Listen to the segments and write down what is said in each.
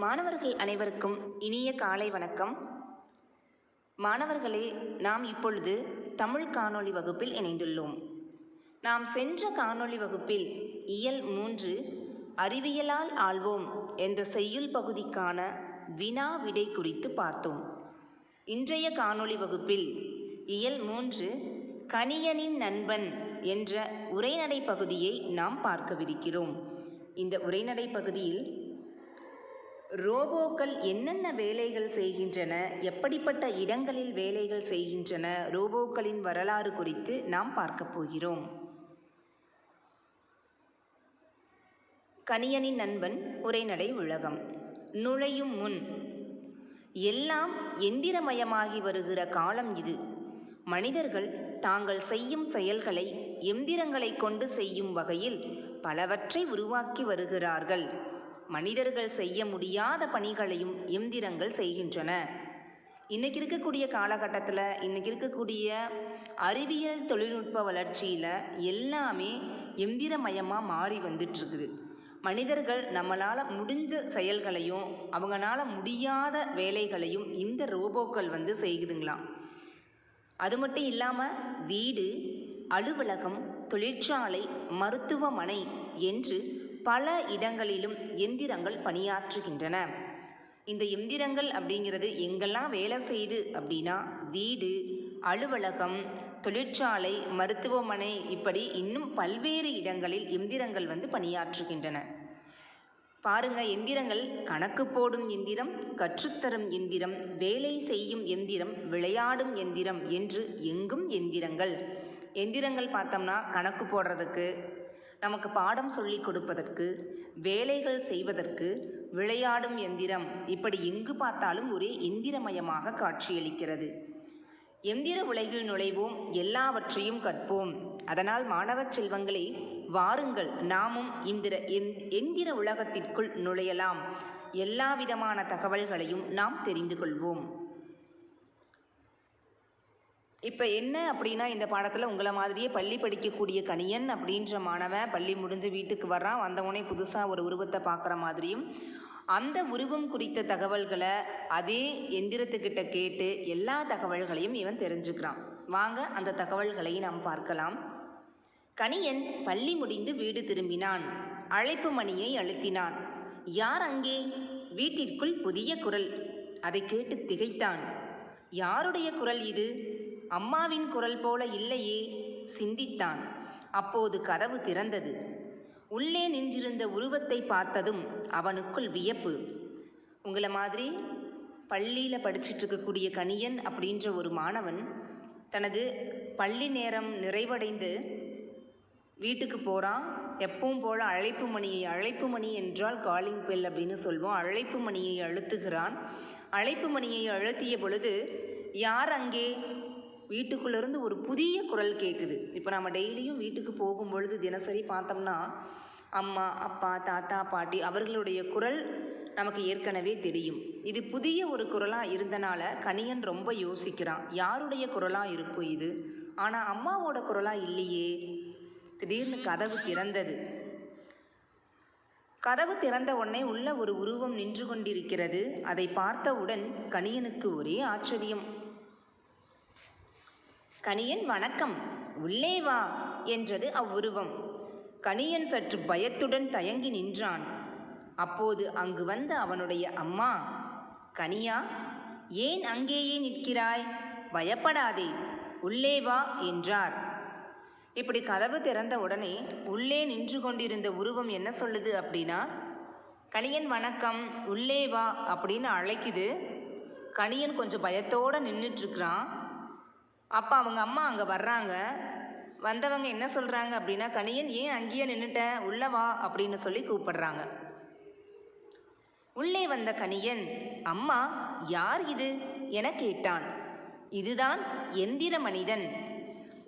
மாணவர்கள் அனைவருக்கும் இனிய காலை வணக்கம். மாணவர்களே, நாம் இப்பொழுது தமிழ் காணொளி வகுப்பில் இணைந்துள்ளோம். நாம் சென்ற காணொளி வகுப்பில் இயல் 3 அறிவியலால் ஆள்வோம் என்ற செய்யுள் பகுதிக்கான வினா விடை குறித்து பார்த்தோம். இன்றைய காணொளி வகுப்பில் இயல் 3 கணியனின் நண்பன் என்ற உரைநடை பகுதியை நாம் பார்க்கவிருக்கிறோம். இந்த உரைநடை பகுதியில் ரோபோக்கள் என்னென்ன வேலைகள் செய்கின்றன, எப்படிப்பட்ட இடங்களில் வேலைகள் செய்கின்றன, ரோபோக்களின் வரலாறு குறித்து நாம் பார்க்க போகிறோம். கணியனின் நண்பன் உரைநடை உலகம். நுழையும் முன் எல்லாம் எந்திரமயமாகி வருகிற காலம் இது. மனிதர்கள் தாங்கள் செய்யும் செயல்களை எந்திரங்களை கொண்டு செய்யும் வகையில் பலவற்றை உருவாக்கி வருகிறார்கள். மனிதர்கள் செய்ய முடியாத பணிகளையும் எந்திரங்கள் செய்கின்றன. இன்றைக்கி இருக்கக்கூடிய காலகட்டத்தில், இன்றைக்கி இருக்கக்கூடிய அறிவியல் தொழில்நுட்ப வளர்ச்சியில் எல்லாமே எந்திரமயமாக மாறி வந்துட்டுருக்குது. மனிதர்கள் நம்மளால் முடிஞ்ச செயல்களையும் அவங்களால முடியாத வேலைகளையும் இந்த ரோபோக்கள் செய்குதுங்களாம். அது மட்டும் இல்லாமல் வீடு, அலுவலகம், தொழிற்சாலை, மருத்துவமனை என்று பல இடங்களிலும் எந்திரங்கள் பணியாற்றுகின்றன. இந்த எந்திரங்கள் அப்படிங்கிறது எங்கெல்லாம் வேலை செய்யுது அப்படின்னா வீடு, அலுவலகம், தொழிற்சாலை, மருத்துவமனை, இப்படி இன்னும் பல்வேறு இடங்களில் எந்திரங்கள் பணியாற்றுகின்றன. பாருங்க, எந்திரங்கள் கணக்கு போடும் எந்திரம், கற்றுத்தரும் எந்திரம், வேலை செய்யும் எந்திரம், விளையாடும் எந்திரம் என்று எங்கும் எந்திரங்கள். எந்திரங்கள் பார்த்தோம்னா கணக்கு போடுறதுக்கு, நமக்கு பாடம் சொல்லி கொடுப்பதற்கு, வேலைகள் செய்வதற்கு, விளையாடும் எந்திரம், இப்படி எங்கு பார்த்தாலும் ஒரே எந்திரமயமாக காட்சியளிக்கிறது. எந்திர உலகில் நுழைவோம், எல்லாவற்றையும் கற்போம். அதனால் மாணவ செல்வங்களே, வாருங்கள், நாமும் எந்திர உலகத்திற்குள் நுழையலாம். எல்லா விதமான தகவல்களையும் நாம் தெரிந்து கொள்வோம். இப்போ என்ன அப்படின்னா, இந்த பாடத்தில் உங்களை மாதிரியே பள்ளி படிக்கக்கூடிய கணியன் அப்படின்ற மாணவன் பள்ளி முடிஞ்சு வீட்டுக்கு வர்றான். வந்தவொடனே புதுசாக ஒரு உருவத்தை பார்க்குற மாதிரியும், அந்த உருவம் குறித்த தகவல்களை அதே எந்திரத்துக்கிட்ட கேட்டு எல்லா தகவல்களையும் இவன் தெரிஞ்சுக்கிறான். வாங்க அந்த தகவல்களை நாம் பார்க்கலாம். கணியன் பள்ளி முடிந்து வீடு திரும்பினான். அழைப்பு மணியை அழுத்தினான். யார் அங்கே? வீட்டிற்குள் புதிய குரல். அதை கேட்டு திகைத்தான். யாருடைய குரல் இது? அம்மாவின் குரல் போல இல்லையே, சிந்தித்தான். அப்போது கதவு திறந்தது. உள்ளே நின்றிருந்த உருவத்தை பார்த்ததும் அவனுக்குள் வியப்பு. உங்களை மாதிரி பள்ளியில் படிச்சுட்டு இருக்கக்கூடிய கணியன் அப்படின்ற ஒரு மாணவன் தனது பள்ளி நேரம் நிறைவடைந்து வீட்டுக்கு போகிறான். எப்பவும் போல் அழைப்பு மணி என்றால் காலிங் பெல் அப்படின்னு சொல்வோம். அழைப்பு மணியை அழுத்துகிறான். அழைப்பு மணியை அழுத்திய பொழுது யார் அங்கே? வீட்டுக்குள்ளேருந்து ஒரு புதிய குரல் கேட்குது. இப்போ நம்ம டெய்லியும் வீட்டுக்கு போகும்பொழுது தினசரி பார்த்தோம்னா அம்மா, அப்பா, தாத்தா, பாட்டி அவர்களுடைய குரல் நமக்கு ஏற்கனவே தெரியும். இது புதிய ஒரு குரலாக இருந்தனால கணியன் ரொம்ப யோசிக்கிறான். யாருடைய குரலாக இருக்கும் இது? ஆனால் அம்மாவோட குரலாக இல்லையே. திடீர்னு கதவு திறந்தது. கதவு திறந்த உடனே உள்ள ஒரு உருவம் நின்று கொண்டிருக்கிறது. அதை பார்த்தவுடன் கணியனுக்கு ஒரே ஆச்சரியம். கணியன், வணக்கம், உள்ளே வா என்றது அவ்வுருவம். கணியன் சற்று பயத்துடன் தயங்கி நின்றான். அப்போது அங்கு வந்த அவனுடைய அம்மா, கனியா, ஏன் அங்கேயே நிற்கிறாய்? பயப்படாதே, உள்ளே வா என்றார். இப்படி கதவு திறந்த உடனே உள்ளே நின்று கொண்டிருந்த உருவம் என்ன சொல்லுது அப்படின்னா, கணியன் வணக்கம், உள்ளே வா அப்படின்னு அழைக்குது. கணியன் கொஞ்சம் பயத்தோடு நின்றுட்டுருக்குறான். அப்போ அவங்க அம்மா அங்கே வர்றாங்க. வந்தவங்க என்ன சொல்கிறாங்க அப்படின்னா, கணியன் ஏன் அங்கேயே நின்றுட்ட, உள்ள வா அப்படின்னு சொல்லி கூப்பிடுறாங்க. உள்ளே வந்த கணியன், அம்மா யார் இது என கேட்டான். இதுதான் எந்திர மனிதன்.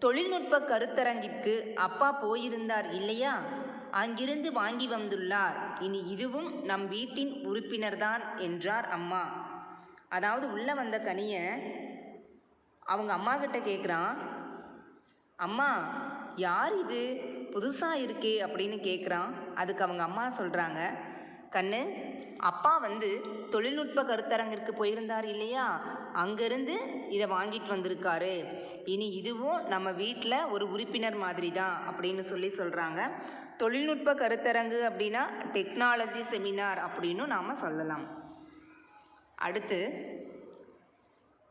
தொழில்நுட்ப கருத்தரங்கிற்கு அப்பா போயிருந்தார் இல்லையா, அங்கிருந்து வாங்கி வந்துள்ளார். இனி இதுவும் நம் வீட்டின் உறுப்பினர்தான் என்றார் அம்மா. அதாவது உள்ளே வந்த கணியன் அவங்க அம்மா கிட்ட கேட்குறான், அம்மா யார் இது, புதுசாக இருக்கே அப்படின்னு கேட்குறான். அதுக்கு அவங்க அம்மா சொல்கிறாங்க, கண்ணு, அப்பா தொழில்நுட்ப கருத்தரங்கிற்கு போயிருந்தார் இல்லையா, அங்கேருந்து இதை வாங்கிட்டு வந்திருக்காரு. இனி இதுவும் நம்ம வீட்டில் ஒரு உறுப்பினர் மாதிரி தான் அப்படின்னு சொல்கிறாங்க. தொழில்நுட்ப கருத்தரங்கு அப்படின்னா டெக்னாலஜி செமினார் அப்படின்னு நாம் சொல்லலாம். அடுத்து,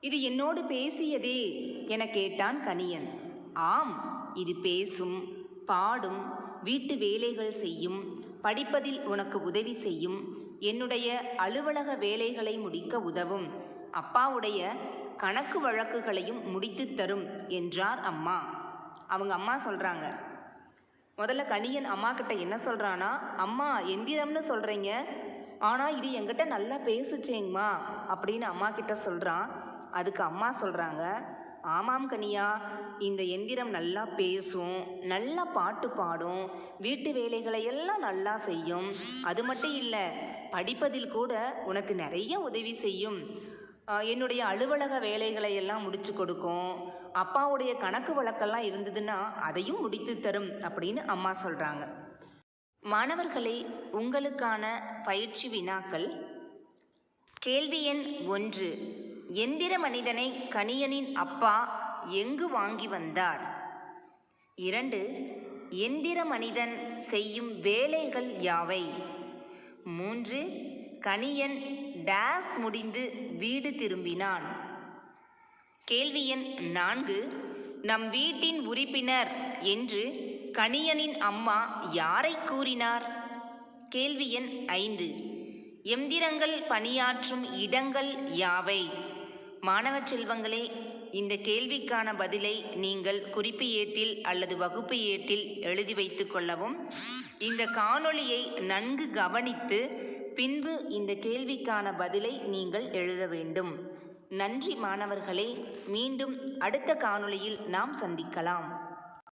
இது என்னோடு பேசியதே என கேட்டான் கணியன். ஆம், இது பேசும், பாடும், வீட்டு வேலைகள் செய்யும், படிப்பதில் உனக்கு உதவி செய்யும், என்னுடைய அலுவலக வேலைகளை முடிக்க உதவும், அப்பாவுடைய கணக்கு வழக்குகளையும் முடித்து தரும் என்றார் அம்மா. அவங்க அம்மா சொல்கிறாங்க. முதல்ல கணியன் அம்மா கிட்ட என்ன சொல்கிறான்னா, அம்மா எந்திரம்னு சொல்கிறீங்க, ஆனால் இது என்கிட்ட நல்லா பேசுச்சேங்கம்மா அப்படின்னு அம்மா கிட்ட சொல்கிறான். அதுக்கு அம்மா சொல்கிறாங்க, ஆமாம் கனியா, இந்த எந்திரம் நல்லா பேசும், நல்லா பாட்டு பாடும், வீட்டு வேலைகளை எல்லாம் நல்லா செய்யும், அது மட்டும் இல்லை படிப்பதில் கூட உனக்கு நிறைய உதவி செய்யும், என்னுடைய அலுவலக வேலைகளை எல்லாம் முடிச்சு கொடுக்கும், அப்பாவுடைய கணக்கு வழக்கெல்லாம் இருந்ததுன்னா அதையும் முடித்து தரும் அப்படின்னு அம்மா சொல்கிறாங்க. மாணவர்களே, உங்களுக்கான பயிற்சி வினாக்கள். கேள்வி எண் 1. எந்திர மனிதனை கணியனின் அப்பா எங்கு வாங்கி வந்தார்? 2. எந்திர மனிதன் செய்யும் வேலைகள் யாவை? 3. கணியன் டேஸ் முடிந்து வீடு திரும்பினான். கேள்வி எண் 4. நம் வீட்டின் உறுப்பினர் என்று கணியனின் அம்மா யாரை கூறினார்? கேள்வி எண் 5. எந்திரங்கள் பணியாற்றும் இடங்கள் யாவை? மாணவ செல்வங்களே, இந்த கேள்விக்கான பதிலை நீங்கள் குறிப்பு ஏட்டில் அல்லது வகுப்பு ஏட்டில் எழுதி வைத்து கொள்ளவும். இந்த காணொளியை நன்கு கவனித்து பின்பு இந்த கேள்விக்கான பதிலை நீங்கள் எழுத வேண்டும். நன்றி மாணவர்களே. மீண்டும் அடுத்த காணொளியில் நாம் சந்திக்கலாம்.